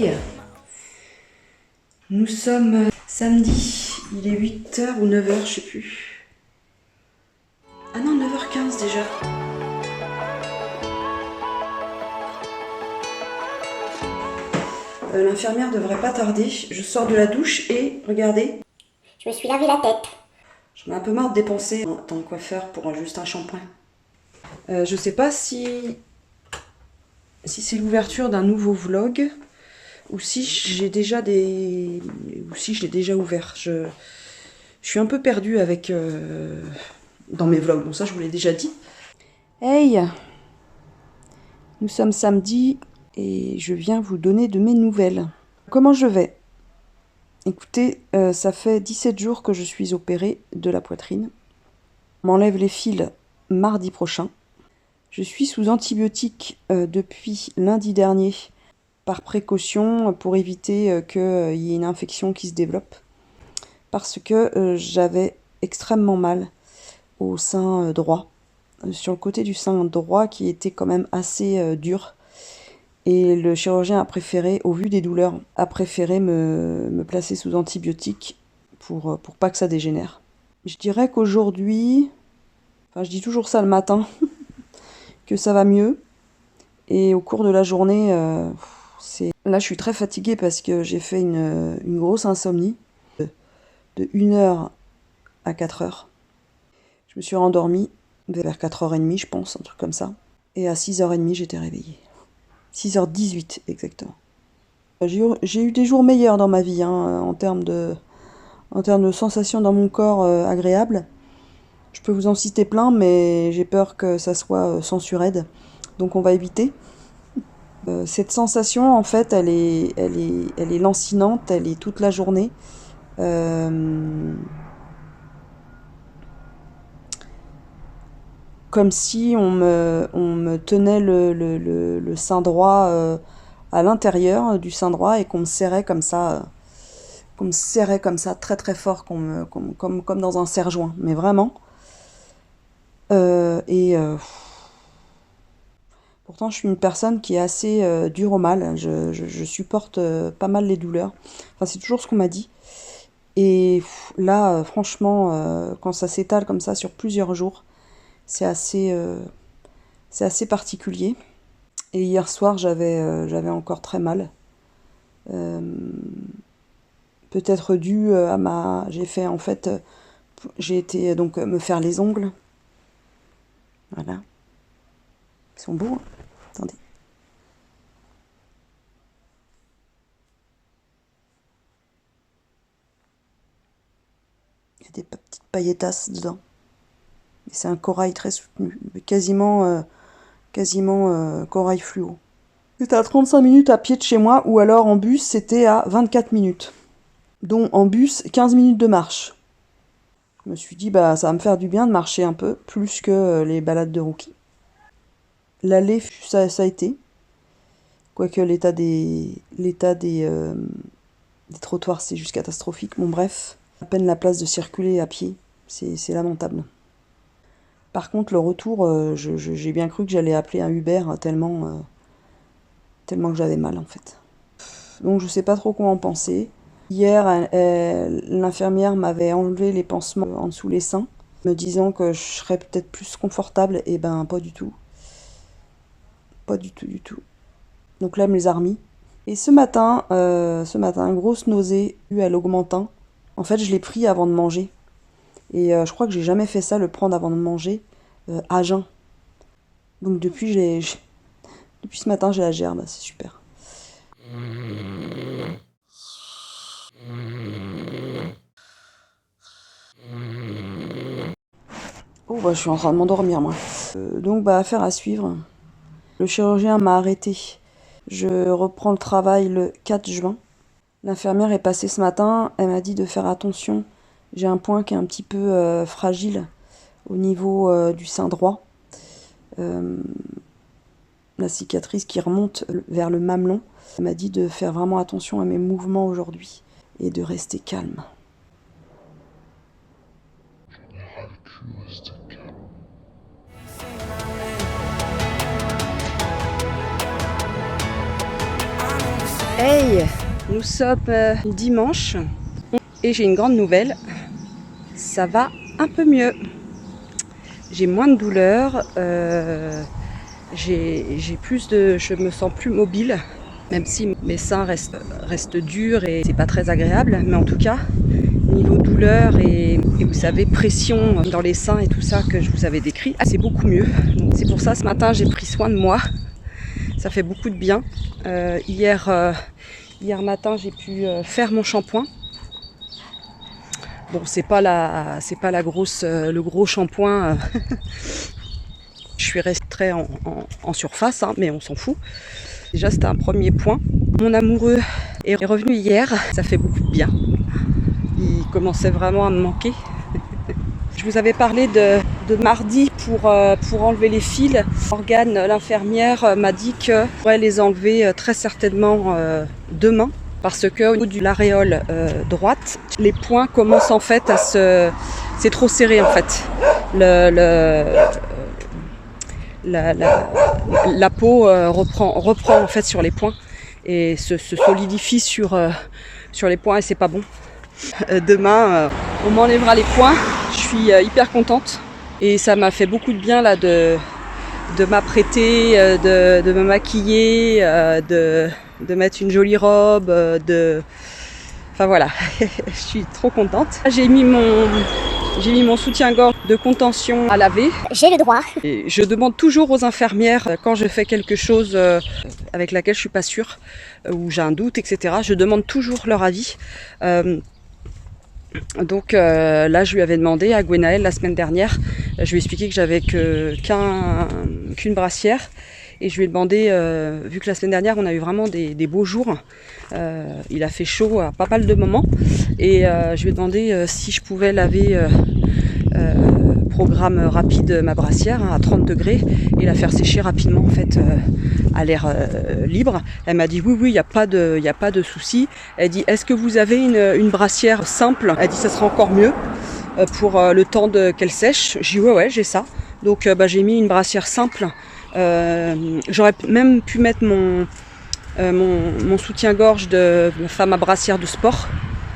Hey, nous sommes samedi, il est 8h ou 9h, je sais plus. Ah non, 9h15 déjà. L'infirmière devrait pas tarder. Je sors de la douche et regardez. Je me suis lavé la tête. J'en ai un peu marre de dépenser dans le coiffeur pour juste un shampoing. Je sais pas si c'est l'ouverture d'un nouveau vlog ou si j'ai déjà ou si je l'ai déjà ouvert. Je suis un peu perdue avec dans mes vlogs. Bon, ça je vous l'ai déjà dit. Hey, nous sommes samedi et je viens vous donner de mes nouvelles. Comment je vais? Écoutez, ça fait 17 jours que je suis opérée de la poitrine. On m'enlève les fils mardi prochain. Je suis sous antibiotiques depuis lundi dernier par précaution pour éviter qu'il y ait une infection qui se développe. Parce que j'avais extrêmement mal au sein droit. Sur le côté du sein droit qui était quand même assez dur. Et le chirurgien a préféré, au vu des douleurs, a préféré me placer sous antibiotiques pour pas que ça dégénère. Je dirais qu'aujourd'hui, enfin je dis toujours ça le matin, que ça va mieux. Et au cours de la journée, là je suis très fatiguée parce que j'ai fait une grosse insomnie de 1h à 4h. Je me suis rendormie vers 4h30 je pense, un truc comme ça. Et à 6h30 j'étais réveillée. 6h18 exactement. J'ai eu des jours meilleurs dans ma vie, hein, en termes de sensations dans mon corps agréables. Je peux vous en citer plein, mais j'ai peur que ça soit censuré, donc on va éviter. Cette sensation, en fait, elle est lancinante, elle est toute la journée. Comme si on me tenait le sein droit à l'intérieur du sein droit et qu'on me serrait comme ça. Très très fort, comme dans un serre-joint, mais vraiment. Pourtant, je suis une personne qui est assez dure au mal. Je supporte pas mal les douleurs. Enfin, c'est toujours ce qu'on m'a dit. Et là, franchement, quand ça s'étale comme ça sur plusieurs jours, c'est assez particulier. Et hier soir, j'avais encore très mal. Peut-être dû à j'ai été donc me faire les ongles. Voilà. Ils sont beaux, hein. Attendez. Il y a des petites pailletasses dedans. Et c'est un corail très soutenu. Quasiment corail fluo. C'était à 35 minutes à pied de chez moi, ou alors en bus, c'était à 24 minutes. Dont en bus, 15 minutes de marche. Je me suis dit, bah, ça va me faire du bien de marcher un peu, plus que les balades de rookie. L'aller, ça a été. Quoique des trottoirs, c'est juste catastrophique. Bon, bref, à peine la place de circuler à pied, c'est lamentable. Par contre, le retour, j'ai bien cru que j'allais appeler un Uber tellement que j'avais mal, en fait. Donc, je sais pas trop quoi en penser. Hier, l'infirmière m'avait enlevé les pansements en dessous les seins, me disant que je serais peut-être plus confortable. Et ben, pas du tout. Pas du tout, du tout. Donc là, elle me les a remis. Et ce matin, grosse nausée à l'augmentin. En fait, je l'ai pris avant de manger. Et je crois que j'ai jamais fait ça, le prendre avant de manger, à jeun. Donc depuis ce matin, j'ai la gerbe, c'est super. Oh, bah, je suis en train de m'endormir, moi. Donc, bah, affaire à suivre. Le chirurgien m'a arrêté. Je reprends le travail le 4 juin. L'infirmière est passée ce matin, elle m'a dit de faire attention. J'ai un point qui est un petit peu fragile au niveau du sein droit. La cicatrice qui remonte vers le mamelon. Elle m'a dit de faire vraiment attention à mes mouvements aujourd'hui et de rester calme. Hey, nous sommes dimanche et j'ai une grande nouvelle. Ça va un peu mieux. J'ai moins de douleurs, je me sens plus mobile, même si mes seins restent durs et c'est pas très agréable, mais en tout cas, niveau douleur et vous savez, pression dans les seins et tout ça que je vous avais décrit, c'est beaucoup mieux. Donc c'est pour ça, ce matin, j'ai pris soin de moi. Ça fait beaucoup de bien. Hier matin, j'ai pu faire mon shampoing. Bon, c'est pas le gros shampoing. Je suis restée en surface, hein, mais on s'en fout. Déjà, c'était un premier point. Mon amoureux est revenu hier. Ça fait beaucoup de bien. Il commençait vraiment à me manquer. Je vous avais parlé de mardi pour enlever les fils. Morgane, l'infirmière, m'a dit qu'elle pourrait les enlever très certainement demain. Parce que au niveau de l'aréole droite, les points commencent en fait à se... C'est trop serré en fait. La peau reprend en fait sur les points et se solidifie sur les points et c'est pas bon. Demain, on m'enlèvera les points. Je suis hyper contente et ça m'a fait beaucoup de bien là de m'apprêter, de me maquiller, de mettre une jolie robe, enfin voilà, je suis trop contente. J'ai mis mon soutien-gorge de contention à laver. J'ai le droit. Et je demande toujours aux infirmières quand je fais quelque chose avec laquelle je suis pas sûre ou j'ai un doute, etc. Je demande toujours leur avis. Donc là, je lui avais demandé à Gwenaël la semaine dernière. Je lui ai expliqué que j'avais qu'une brassière. Et je lui ai demandé, vu que la semaine dernière, on a eu vraiment des beaux jours, il a fait chaud à pas mal de moments, et je lui ai demandé si je pouvais laver programme rapide ma brassière à 30 degrés et la faire sécher rapidement en fait à l'air libre. Elle m'a dit oui, il n'y a pas de souci. Elle dit est-ce que vous avez une brassière simple? Elle dit ça sera encore mieux pour le temps qu'elle sèche. J'ai dit ouais, j'ai ça. Donc j'ai mis une brassière simple. J'aurais même pu mettre mon soutien-gorge de ma brassière de sport.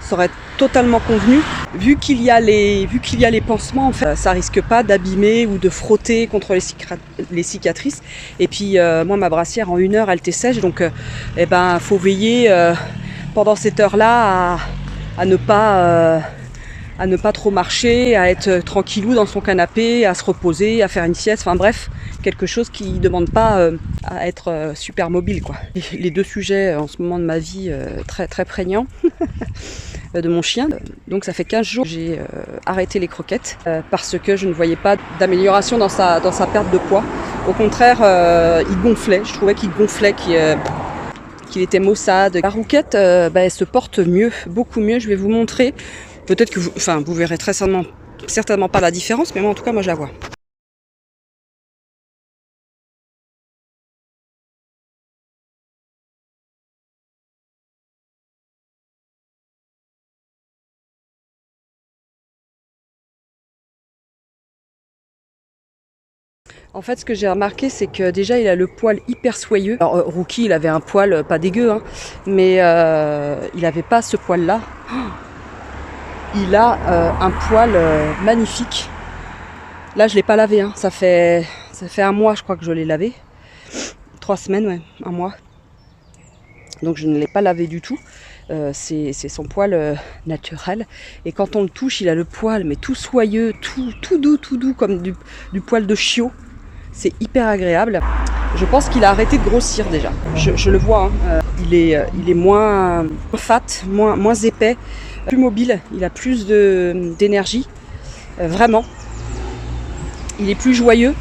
Ça aurait totalement convenu. Vu qu'il y a les pansements, en fait, ça risque pas d'abîmer ou de frotter contre les cicatrices. Et puis moi, ma brassière en 1 heure, elle était sèche, donc faut veiller pendant cette heure-là à ne pas trop marcher, à être tranquillou dans son canapé, à se reposer, à faire une sieste, enfin bref, quelque chose qui ne demande pas à être super mobile, quoi. Les 2 sujets en ce moment de ma vie très très prégnants de mon chien. Donc ça fait 15 jours que j'ai arrêté les croquettes parce que je ne voyais pas d'amélioration dans sa perte de poids. Au contraire, il gonflait, je trouvais qu'il gonflait, qu'il était maussade. La rouquette, elle se porte mieux, beaucoup mieux, je vais vous montrer. Peut-être que vous verrez très certainement pas la différence, mais moi en tout cas, moi je la vois. En fait, ce que j'ai remarqué, c'est que déjà, il a le poil hyper soyeux. Alors, Rookie, il avait un poil pas dégueu, hein, mais il n'avait pas ce poil-là. Il a un poil magnifique. Là, je ne l'ai pas lavé, hein. Ça fait 1 mois, je crois que je l'ai lavé. 3 semaines, ouais, 1 mois. Donc, je ne l'ai pas lavé du tout. C'est son poil naturel. Et quand on le touche, il a le poil, mais tout soyeux, tout doux, comme du poil de chiot. C'est hyper agréable. Je pense qu'il a arrêté de grossir déjà. Je le vois, hein. Il est moins fat, moins épais, plus mobile. Il a plus d'énergie. Vraiment. Il est plus joyeux.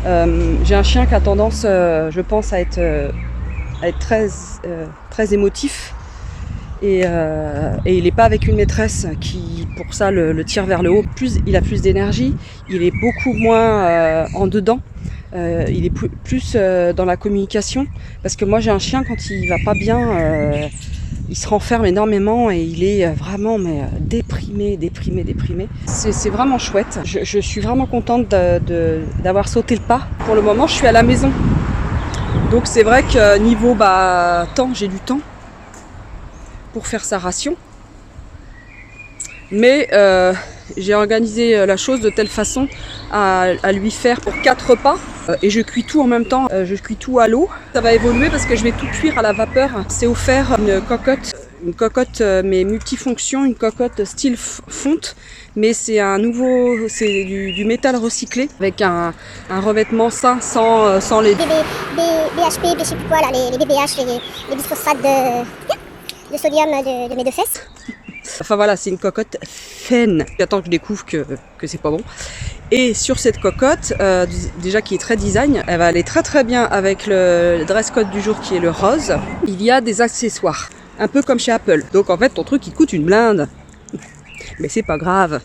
J'ai un chien qui a tendance, je pense, à être très émotif. Et il n'est pas avec une maîtresse qui, pour ça, le tire vers le haut. Il a plus d'énergie. Il est beaucoup moins en dedans. Il est plus dans la communication, parce que moi j'ai un chien, quand il va pas bien, il se renferme énormément et il est vraiment déprimé. C'est vraiment chouette. Je suis vraiment contente d'avoir sauté le pas. Pour le moment, je suis à la maison, donc c'est vrai que niveau temps, j'ai du temps. pour faire sa ration. Mais j'ai organisé la chose de telle façon à lui faire pour 4 repas. Et je cuis tout en même temps, je cuis tout à l'eau. Ça va évoluer parce que je vais tout cuire à la vapeur. C'est offert une cocotte mais multifonction, une cocotte style fonte. Mais c'est du métal recyclé avec un revêtement sain sans les... Des BHP, je sais plus quoi là, les BBH, les bisphosphates de sodium de mes deux fesses. Enfin voilà, c'est une cocotte faine. J'attends que je découvre que c'est pas bon. Et sur cette cocotte, déjà qui est très design, elle va aller très très bien avec le dress code du jour qui est le rose. Il y a des accessoires, un peu comme chez Apple. Donc en fait ton truc il coûte une blinde. Mais c'est pas grave.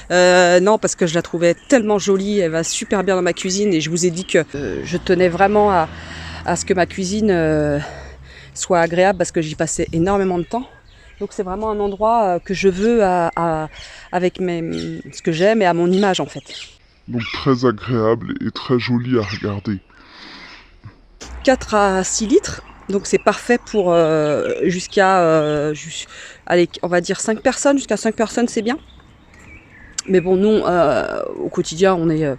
Non, parce que je la trouvais tellement jolie, elle va super bien dans ma cuisine et je vous ai dit que je tenais vraiment à ce que ma cuisine soit agréable parce que j'y passais énormément de temps. Donc c'est vraiment un endroit que je veux avec ce que j'aime et à mon image en fait. Donc très agréable et très joli à regarder. 4 à 6 litres, donc c'est parfait pour jusqu'à, allez, on va dire 5 personnes, jusqu'à 5 personnes c'est bien. Mais bon, nous, au quotidien, on est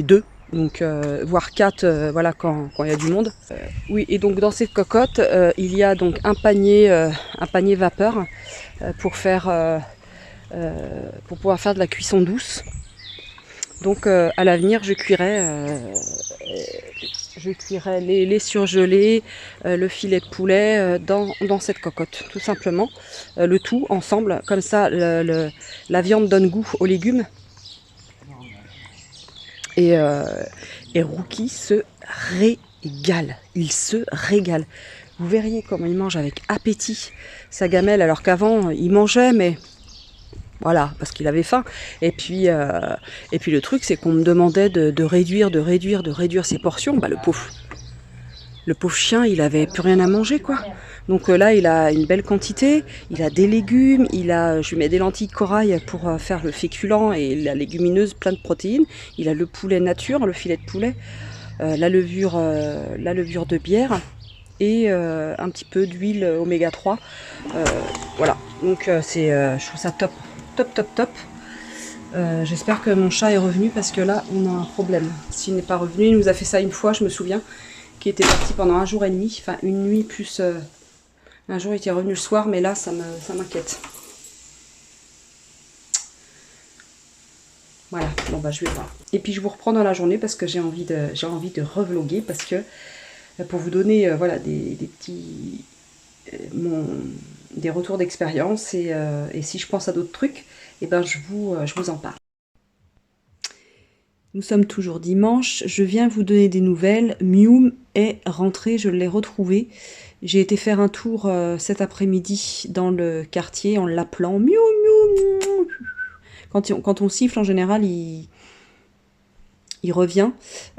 2. Donc, voire 4, voilà, quand il y a du monde. Oui, et donc dans cette cocotte, il y a donc un panier vapeur pour pouvoir faire de la cuisson douce. Donc, à l'avenir, je cuirai les surgelés, le filet de poulet dans cette cocotte, tout simplement. Le tout ensemble, comme ça, la viande donne goût aux légumes. Et Rookie se régale, il se régale. Vous verriez comment il mange avec appétit sa gamelle, alors qu'avant il mangeait, mais voilà, parce qu'il avait faim. Et puis le truc, c'est qu'on me demandait de réduire ses portions. Bah, le pauvre chien, il avait plus rien à manger, quoi. Donc là, il a une belle quantité, il a des légumes, je lui mets des lentilles corail pour faire le féculent et la légumineuse plein de protéines. Il a le poulet nature, le filet de poulet, la levure de bière et un petit peu d'huile oméga 3. Voilà, donc je trouve ça top. J'espère que mon chat est revenu parce que là, on a un problème. S'il n'est pas revenu, il nous a fait ça une fois, je me souviens, qui était parti pendant 1 jour et demi, enfin une nuit plus... un jour il était revenu le soir, mais là ça m'inquiète. Voilà, bon bah je vais voir. Et puis je vous reprends dans la journée parce que j'ai envie de revloguer, parce que pour vous donner voilà, des petits... des retours d'expérience et si je pense à d'autres trucs, et ben je vous en parle. Nous sommes toujours dimanche, je viens vous donner des nouvelles. Miu est rentré, je l'ai retrouvé. J'ai été faire un tour cet après-midi dans le quartier en l'appelant Miu Miu. Quand on siffle en général, il revient.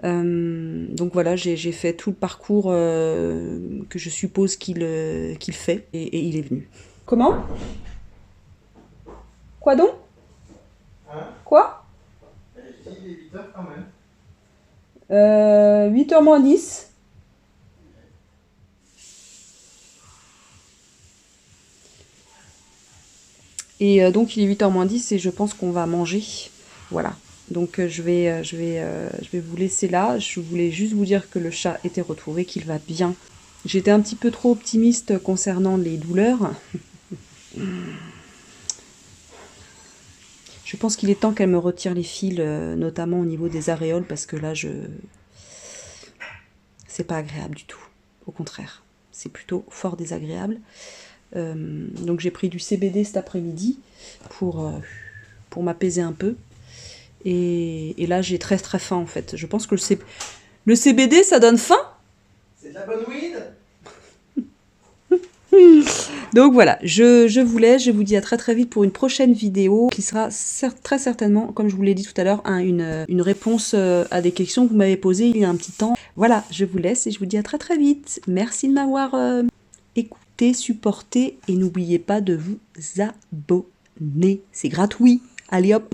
Donc voilà, j'ai fait tout le parcours que je suppose qu'il fait et il est venu. Comment? Quoi donc? Hein? Quoi? Il est 8h quand même. 8h moins 10. Et donc il est 8h moins 10 et je pense qu'on va manger. Voilà. Donc je vais vous laisser là. Je voulais juste vous dire que le chat était retrouvé, qu'il va bien. J'étais un petit peu trop optimiste concernant les douleurs. Je pense qu'il est temps qu'elle me retire les fils, notamment au niveau des aréoles, parce que là, c'est pas agréable du tout. Au contraire, c'est plutôt fort désagréable. Donc j'ai pris du CBD cet après-midi pour m'apaiser un peu. Et là, j'ai très très faim en fait. Je pense que le CBD, ça donne faim. C'est de la bonne weed. Donc voilà, je vous laisse, je vous dis à très très vite pour une prochaine vidéo qui sera très certainement, comme je vous l'ai dit tout à l'heure, une réponse à des questions que vous m'avez posées il y a un petit temps. Voilà, je vous laisse et je vous dis à très très vite. Merci de m'avoir écouté, supporté et n'oubliez pas de vous abonner. C'est gratuit. Allez hop!